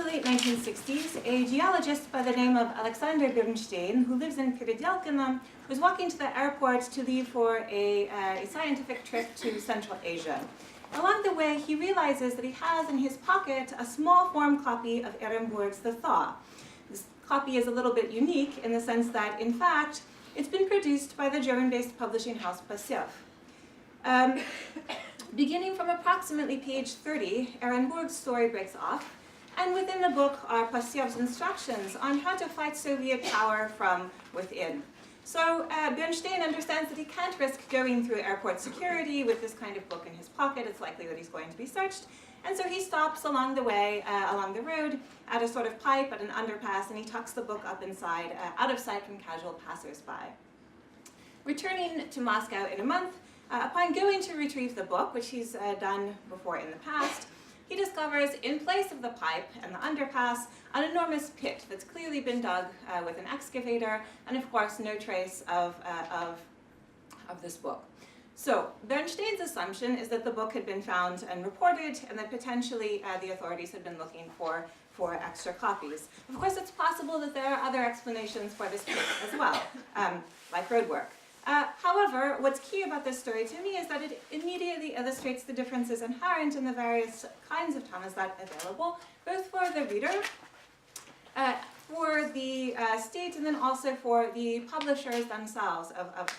the late 1960s, a geologist by the name of Alexander Bernstein, who lives in Peredelkino, was walking to the airport to leave for a scientific trip to Central Asia. Along the way, he realizes that he has in his pocket a small form copy of Ehrenburg's The Thaw. This copy is a little bit unique in the sense that, in fact, it's been produced by the German-based publishing house Brezhnev. Beginning from approximately page 30, Ehrenburg's story breaks off, and within the book are Brezhnev's instructions on how to fight Soviet power from within. So Bernstein understands that he can't risk going through airport security with this kind of book in his pocket. It's likely that he's going to be searched. And so he stops along the way, along the road, at a sort of pipe, at an underpass, and he tucks the book up inside, out of sight from casual passersby. Returning to Moscow in a month, upon going to retrieve the book, which he's done before in the past, he discovers, in place of the pipe and the underpass, an enormous pit that's clearly been dug with an excavator, and of course no trace of this book. So Bernstein's assumption is that the book had been found and reported, and that potentially the authorities had been looking for extra copies. Of course, it's possible that there are other explanations for this pit as well, like roadwork. However, what's key about this story to me is that it immediately illustrates the differences inherent in the various kinds of TAMIZDAT available, both for the reader, for the state, and then also for the publishers themselves of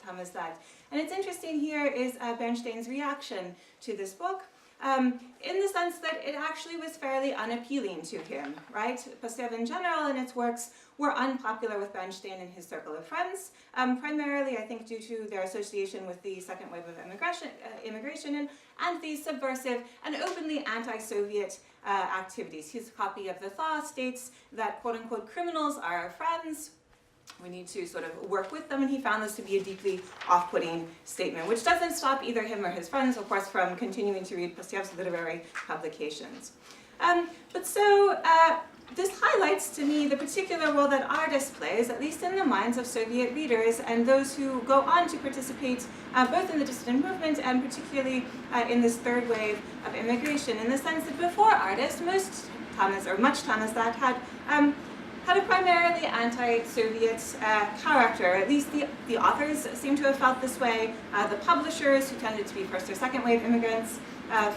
TAMIZDAT. And it's interesting here is Bernstein's reaction to this book, in the sense that it actually was fairly unappealing to him, right? Brezhnev in general and its works were unpopular with Bernstein and his circle of friends, primarily I think due to their association with the second wave of immigration and the subversive and openly anti-Soviet activities. His copy of The Thaw states that quote-unquote criminals are our friends. We need to sort of work with them, and he found this to be a deeply off-putting statement, which doesn't stop either him or his friends, of course, from continuing to read Brezhnev's literary publications. This highlights to me the particular role that Ardis plays, at least in the minds of Soviet readers and those who go on to participate both in the dissident movement and particularly in this third wave of immigration, in the sense that before Ardis, much TAMIZDAT had a primarily anti-Soviet character. At least the authors seem to have felt this way. The publishers, who tended to be first or second wave immigrants,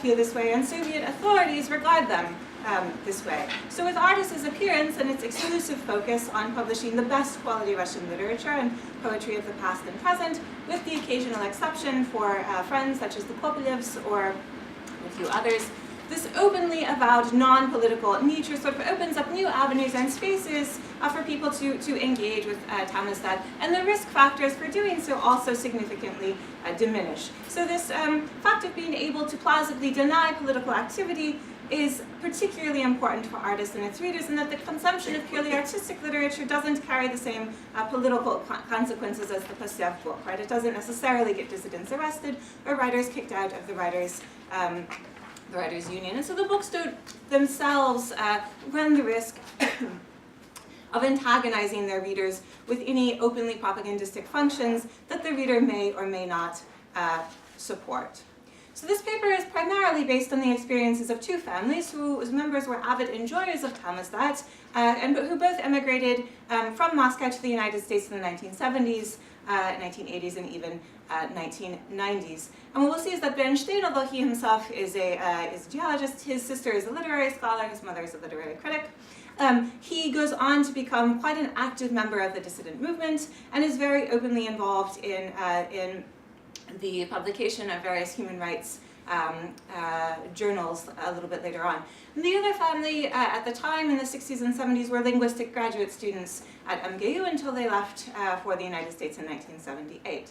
feel this way, and Soviet authorities regard them this way. So with Ardis's appearance and its exclusive focus on publishing the best quality Russian literature and poetry of the past and present, with the occasional exception for friends such as the Kopylevs or a few others, this openly avowed non-political nature sort of opens up new avenues and spaces for people to engage with TAMIZDAT, and the risk factors for doing so also significantly diminish. So this fact of being able to plausibly deny political activity is particularly important for artists and its readers, and that the consumption of purely artistic literature doesn't carry the same political consequences as the Brezhnev book, right? It doesn't necessarily get dissidents arrested or writers kicked out of the writers' union. And so the books don't themselves run the risk of antagonizing their readers with any openly propagandistic functions that the reader may or may not support. So this paper is primarily based on the experiences of two families whose members were avid enjoyers of TAMIZDAT and who both emigrated from Moscow to the United States in the 1970s, 1980s, and even 1990s. And what we'll see is that Bernstein, although he himself is a geologist, his sister is a literary scholar, his mother is a literary critic. He goes on to become quite an active member of the dissident movement and is very openly involved in the publication of various human rights journals a little bit later on. And the other family at the time in the 60s and 70s were linguistic graduate students at MGU until they left for the United States in 1978.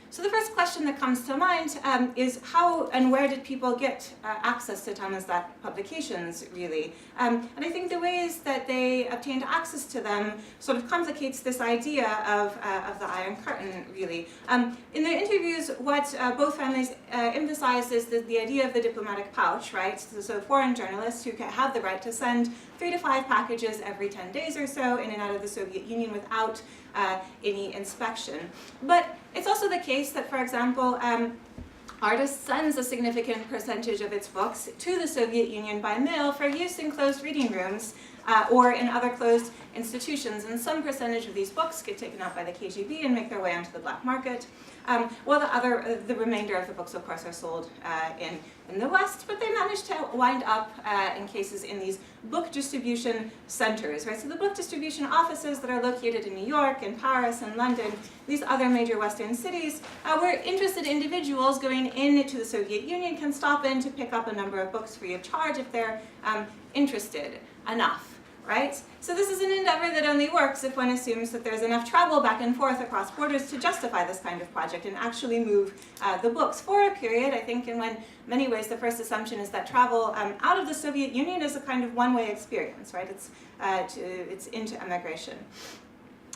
So the first question that comes to mind is how and where did people get access to TAMIZDAT publications, really? And I think the ways that they obtained access to them sort of complicates this idea of the Iron Curtain, really. In their interviews, what both families emphasize is the idea of the diplomatic pouch, right? So foreign journalists who have the right to send 3 to 5 packages every 10 days or so in and out of the Soviet Union without any inspection. But it's also the case that, for example, Ardis sends a significant percentage of its books to the Soviet Union by mail for use in closed reading rooms or in other closed institutions. And some percentage of these books get taken out by the KGB and make their way onto the black market. While the remainder of the books, of course, are sold in the West, but they manage to wind up in cases in these book distribution centers, right? So the book distribution offices that are located in New York and Paris and London, these other major Western cities, where interested individuals going into the Soviet Union can stop in to pick up a number of books free of charge if they're interested enough. Right? So this is an endeavor that only works if one assumes that there's enough travel back and forth across borders to justify this kind of project and actually move the books for a period. I think in many ways the first assumption is that travel out of the Soviet Union is a kind of one-way experience, right? It's into emigration.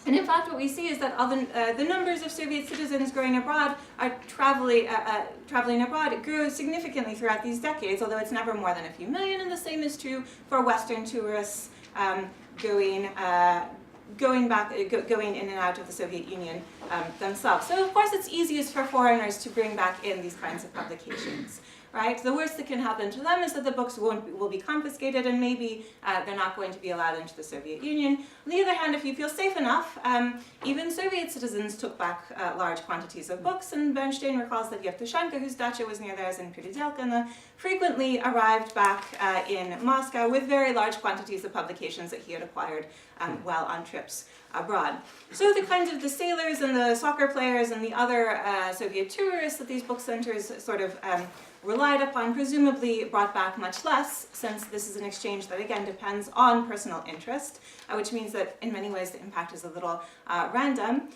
And in fact, what we see is that all the numbers of Soviet citizens going abroad are traveling abroad. It grew significantly throughout these decades, although it's never more than a few million, and the same is true for Western tourists going in and out of the Soviet Union themselves. So of course it's easiest for foreigners to bring back in these kinds of publications. Right? The worst that can happen to them is that the books will be confiscated and maybe they're not going to be allowed into the Soviet Union. On the other hand, if you feel safe enough, even Soviet citizens took back large quantities of books, and Bernstein recalls that Yevtushenko, whose dacha was near theirs in Peredelkino, frequently arrived back in Moscow with very large quantities of publications that he had acquired while on trips abroad. So the kinds of the sailors and the soccer players and the other Soviet tourists that these book centers sort of relied upon presumably brought back much less, since this is an exchange that again depends on personal interest, which means that in many ways the impact is a little random.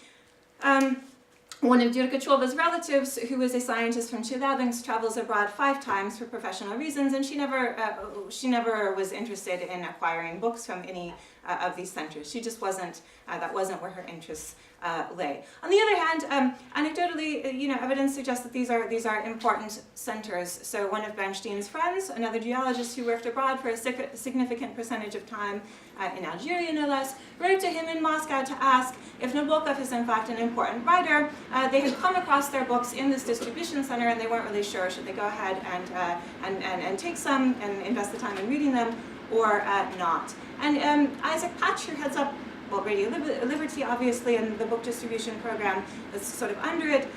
One of Derkachova's relatives, who was a scientist from Chelyabinsk, travels abroad 5 times for professional reasons, and she never was interested in acquiring books from any of these centers. She just wasn't, that wasn't where her interests lay. On the other hand, anecdotally, evidence suggests that these are important centers. So one of Bernstein's friends, another geologist who worked abroad for a significant percentage of time in Algeria, no less, wrote to him in Moscow to ask if Nabokov is in fact an important writer. They had come across their books in this distribution center and they weren't really sure, should they go ahead and take some and invest the time in reading them or not. And Isaac Patch, who heads up Radio Liberty, obviously, and the book distribution program that's sort of under it,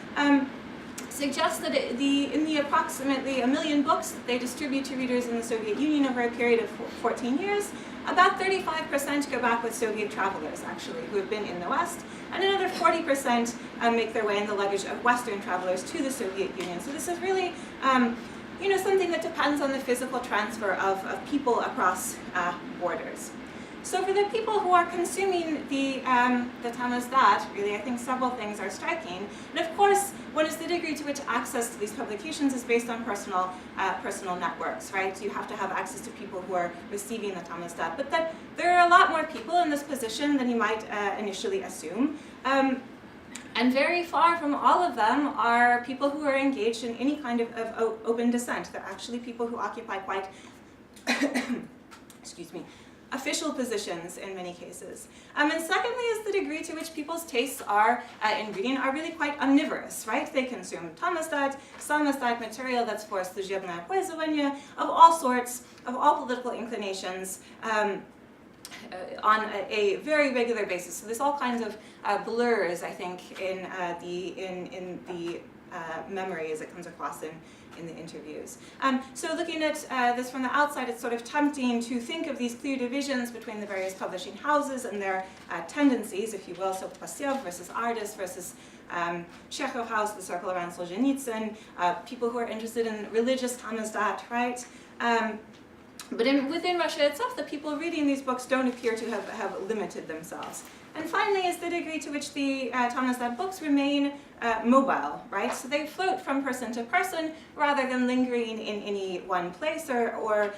suggests that in the approximately 1 million books that they distribute to readers in the Soviet Union over a period of 14 years, about 35% go back with Soviet travelers, actually, who have been in the West, and another 40% make their way in the luggage of Western travelers to the Soviet Union. So this is really something that depends on the physical transfer of people across borders. So for the people who are consuming the TAMIZDAT, really, I think several things are striking. And of course, one is the degree to which access to these publications is based on personal networks, right? You have to have access to people who are receiving the TAMIZDAT. But that there are a lot more people in this position than you might initially assume. And very far from all of them are people who are engaged in any kind of open dissent. They're actually people who occupy quite, official positions in many cases. And secondly is the degree to which people's tastes in reading are really quite omnivorous, right? They consume TAMIZDAT, samizdat material that's for служебное пользование, of all sorts, of all political inclinations, on a very regular basis. So there's all kinds of blurs, I think, in the memory as it comes across in the interviews. So looking at this from the outside, it's sort of tempting to think of these clear divisions between the various publishing houses and their tendencies, if you will. So Pasyev versus Ardis versus Chekhov House, the circle around Solzhenitsyn, people who are interested in religious TAMIZDAT, right? But within Russia itself, the people reading these books don't appear to have limited themselves. And finally is the degree to which the TAMIZDAT books remain mobile, right? So they float from person to person rather than lingering in any one place or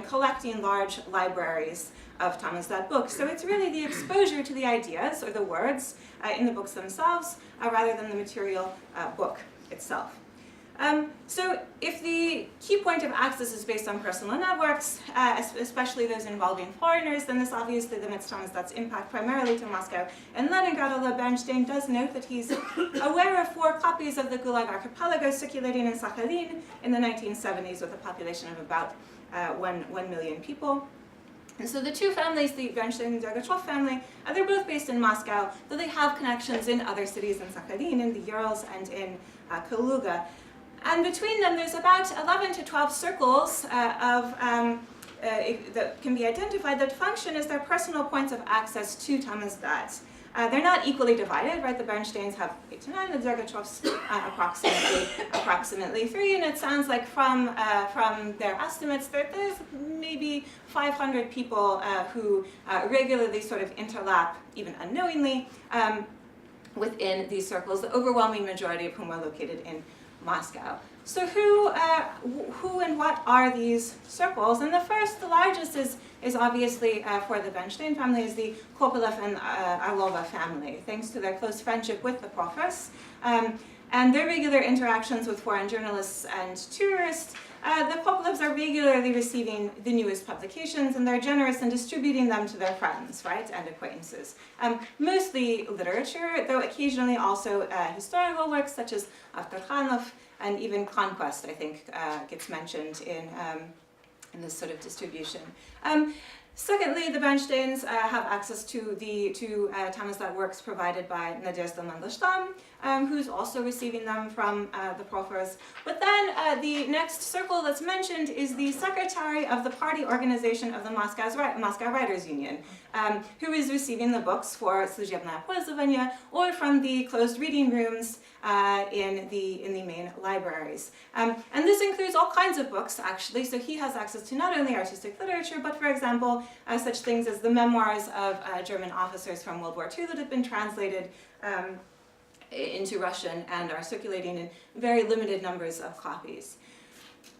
collecting large libraries of TAMIZDAT books. So it's really the exposure to the ideas or the words in the books themselves rather than the material book itself. So if the key point of access is based on personal networks, especially those involving foreigners, then this obviously limits TAMIZDAT's impact primarily to Moscow and Leningrad, although Bernstein does note that he's aware of 4 copies of the Gulag Archipelago circulating in Sakhalin in the 1970s with a population of about 1 million people. And so the 2 families, the Bernstein and Dergachev family, they're both based in Moscow, though they have connections in other cities in Sakhalin, in the Urals, and in Kaluga. And between them, there's about 11 to 12 circles that can be identified that function as their personal points of access to TAMIZDAT. They're not equally divided, right? The Bernsteins have 8 to 9, the Dergachevs approximately 3, and it sounds like from their estimates that there's maybe 500 people who regularly sort of interlap, even unknowingly, within these circles, the overwhelming majority of whom are located in Moscow. So who and what are these circles? And the first, the largest, is obviously for the Bernstein family, is the Kopelev and Arlova family, thanks to their close friendship with the Professors and their regular interactions with foreign journalists and tourists. The Kopelevs are regularly receiving the newest publications, and they're generous in distributing them to their friends, right, and acquaintances. Mostly literature, though occasionally also historical works such as Avtorkhanov, and even Conquest, I think, gets mentioned in this sort of distribution. Secondly, the Bernsteins have access to the TAMIZDAT works provided by Nadezhda Mandelstam, who's also receiving them from the Professors. But then the next circle that's mentioned is the secretary of the party organization of the Moscow Writers' Union, who is receiving the books for Служебное пользование or from the closed reading rooms in the main libraries. And this includes all kinds of books, actually, so he has access to not only artistic literature, but for example, such things as the memoirs of German officers from World War II that have been translated into Russian and are circulating in very limited numbers of copies.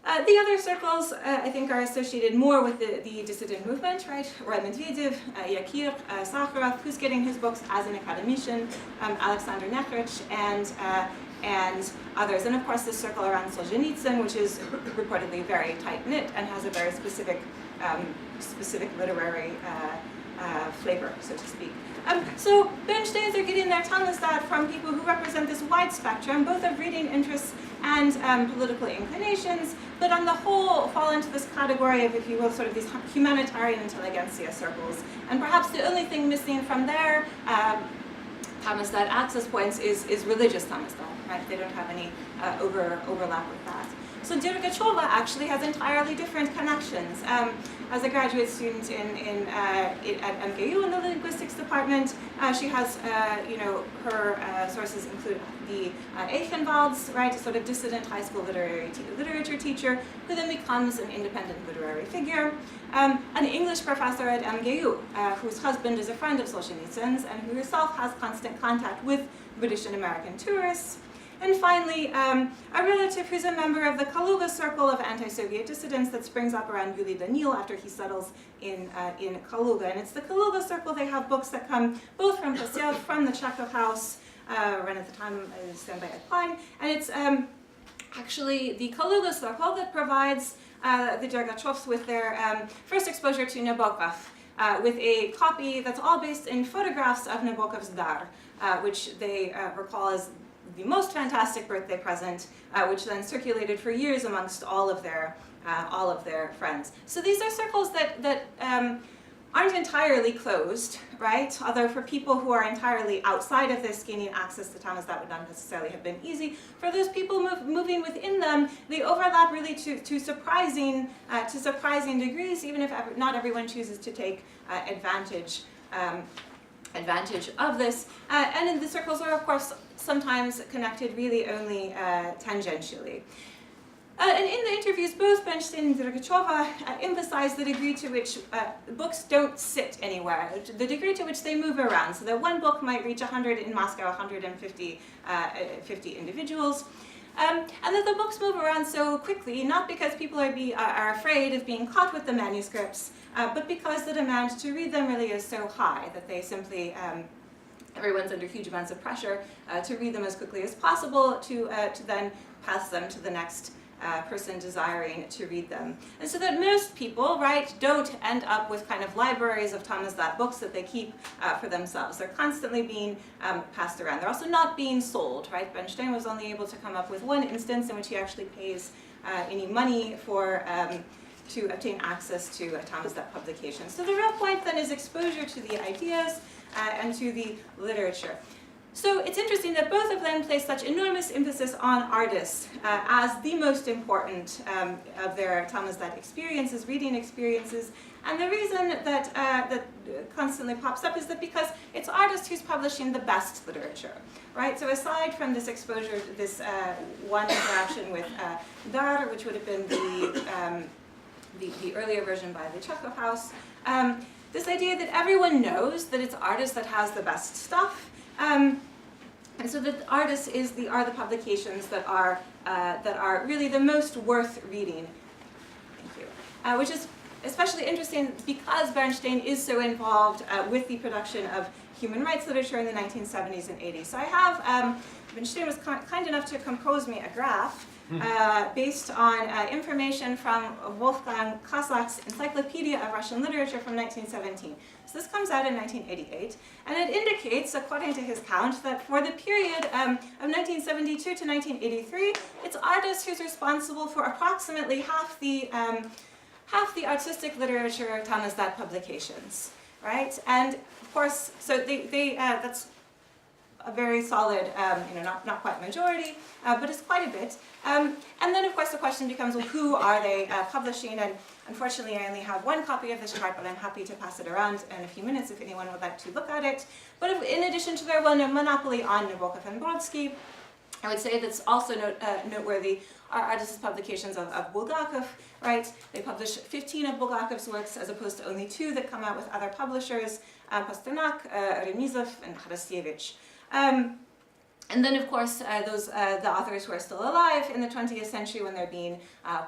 The other circles, I think, are associated more with the dissident movement, right? Roy Medvedev, Yakir, Sakharov, who's getting his books as an academician, Alexander Nekhrich, and others. And of course, this circle around Solzhenitsyn, which is reportedly very tight-knit and has a very specific literary flavor, so to speak. So Bernsteins are getting their TAMIZDAT from people who represent this wide spectrum, both of reading interests and political inclinations, but on the whole fall into this category of, if you will, sort of these humanitarian intelligentsia circles. And perhaps the only thing missing from their TAMIZDAT access points is religious TAMIZDAT, right? They don't have any overlap with that. So Dergacheva actually has entirely different connections. As a graduate student at MGU in the linguistics department, she has, her sources include the Eichenwalds, right, a sort of dissident high school literature teacher, who then becomes an independent literary figure. An English professor at MGU, whose husband is a friend of Solzhenitsyn's, and who herself has constant contact with British and American tourists. And finally, a relative who's a member of the Kaluga circle of anti-Soviet dissidents that springs up around Yuli Danil after he settles in Kaluga. And it's the Kaluga circle. They have books that come both from Pasev, from the Chekhov house, run at the time stand by Ed Klein, and it's actually the Kaluga circle that provides the Dergachevs with their first exposure to Nabokov, with a copy that's all based in photographs of Nabokov's Dar, which they recall as the most fantastic birthday present, which then circulated for years amongst all of their friends. So these are circles that aren't entirely closed, right? Although for people who are entirely outside of this, gaining access to TAMIZDAT would not necessarily have been easy. For those people moving within them, they overlap really to surprising degrees, even if not everyone chooses to take advantage of this. And the circles are, of course, sometimes connected really only tangentially. And in the interviews, both Bernstein and Dergacheva emphasize the degree to which books don't sit anywhere, the degree to which they move around, so that one book might reach 100 in Moscow, 150 individuals. And that the books move around so quickly, not because people are afraid of being caught with the manuscripts, but because the demand to read them really is so high that they simply everyone's under huge amounts of pressure to read them as quickly as possible to then pass them to the next person desiring to read them. And so that most people, right, don't end up with kind of libraries of TAMIZDAT books that they keep for themselves. They're constantly being passed around. They're also not being sold, right? Brezhnev was only able to come up with one instance in which he actually pays any money for to obtain access to a TAMIZDAT publication. So the real point then is exposure to the ideas and to the literature. So it's interesting that both of them place such enormous emphasis on Ardis as the most important of their TAMIZDAT experiences, reading experiences. And the reason that that constantly pops up is that because it's Ardis who's publishing the best literature, right? So aside from this exposure, this one interaction with Dar, which would have been the earlier version by the Chekhov House, this idea that everyone knows that it's Ardis that has the best stuff. And so that Ardis are the publications that are really the most worth reading. Thank you. Which is especially interesting because Bernstein is so involved with the production of human rights literature in the 1970s and 80s. So I have, Bernstein was kind enough to compose me a graph based on information from Wolfgang Kaslak's Encyclopedia of Russian Literature from 1917. So this comes out in 1988, and it indicates, according to his count, that for the period of 1972 to 1983, it's Ardis who's responsible for approximately half the artistic literature TAMIZDAT publications, right? And of course, so that's a very solid, not quite majority, but it's quite a bit. And then, of course, the question becomes, well, who are they publishing? And unfortunately, I only have one copy of this chart, but I'm happy to pass it around in a few minutes if anyone would like to look at it. But in addition to their well-known monopoly on Nabokov and Brodsky, I would say that's also noteworthy are Ardis's publications of Bulgakov, right? They publish 15 of Bulgakov's works as opposed to only 2 that come out with other publishers, Pasternak, Remizov, and Kharasievich. And then, of course, the authors who are still alive in the 20th century when they're being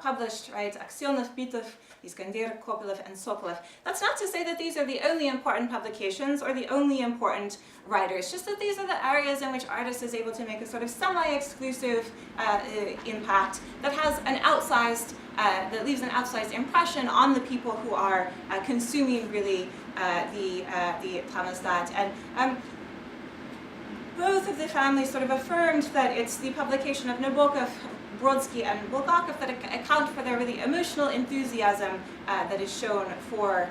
published, right? Aksionov, Bitov, Iskander, Kopylov, and Sokolov. That's not to say that these are the only important publications or the only important writers, just that these are the areas in which Ardis is able to make a sort of semi-exclusive impact that has an outsized, that leaves an outsized impression on the people who are consuming really the TAMIZDAT. And both of the families sort of affirmed that it's the publication of Nabokov, Brodsky, and Bulgakov that account for their really emotional enthusiasm that is shown for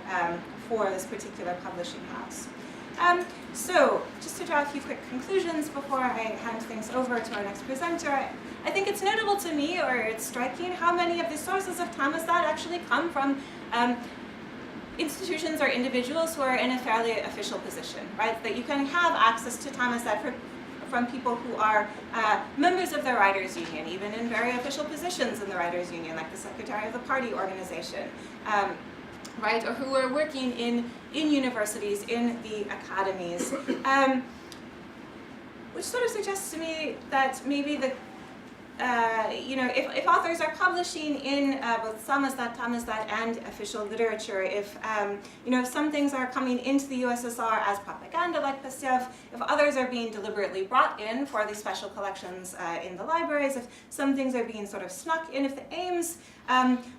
this particular publishing house. So, just to draw a few quick conclusions before I hand things over to our next presenter, I think it's notable to me, or it's striking, how many of the sources of TAMIZDAT actually come from institutions or individuals who are in a fairly official position, right? That you can have access to TAMIZDAT from people who are members of the Writers' Union, even in very official positions in the Writers' Union, like the secretary of the party organization, right? Or who are working in universities, in the academies, which sort of suggests to me that maybe the if authors are publishing in both TAMIZDAT and official literature, if some things are coming into the USSR as propaganda, like Pastyev, if others are being deliberately brought in for the special collections in the libraries, if some things are being sort of snuck in, if the aims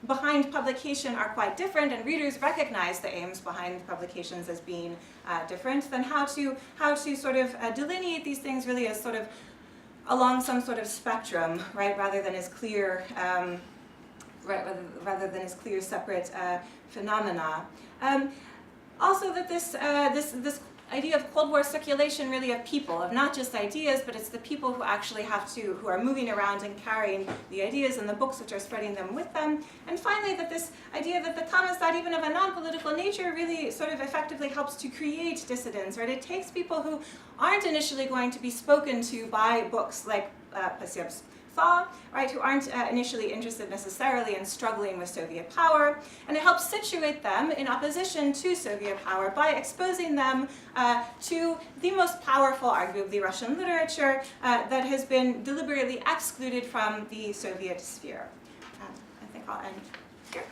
behind publication are quite different, and readers recognize the aims behind publications as being different, then how to sort of delineate these things really as sort of along some sort of spectrum, right, rather than as clear, rather than as clear separate phenomena. Also, that this idea of Cold War circulation, really, of people, of not just ideas, but it's the people who actually who are moving around and carrying the ideas and the books which are spreading them with them. And finally, that this idea that the TAMIZDAT, even of a non-political nature, really sort of effectively helps to create dissidents, right? It takes people who aren't initially going to be spoken to by books like Pasyev's Thaw, right, who aren't initially interested necessarily in struggling with Soviet power, and it helps situate them in opposition to Soviet power by exposing them to the most powerful, arguably, Russian literature that has been deliberately excluded from the Soviet sphere. I think I'll end here.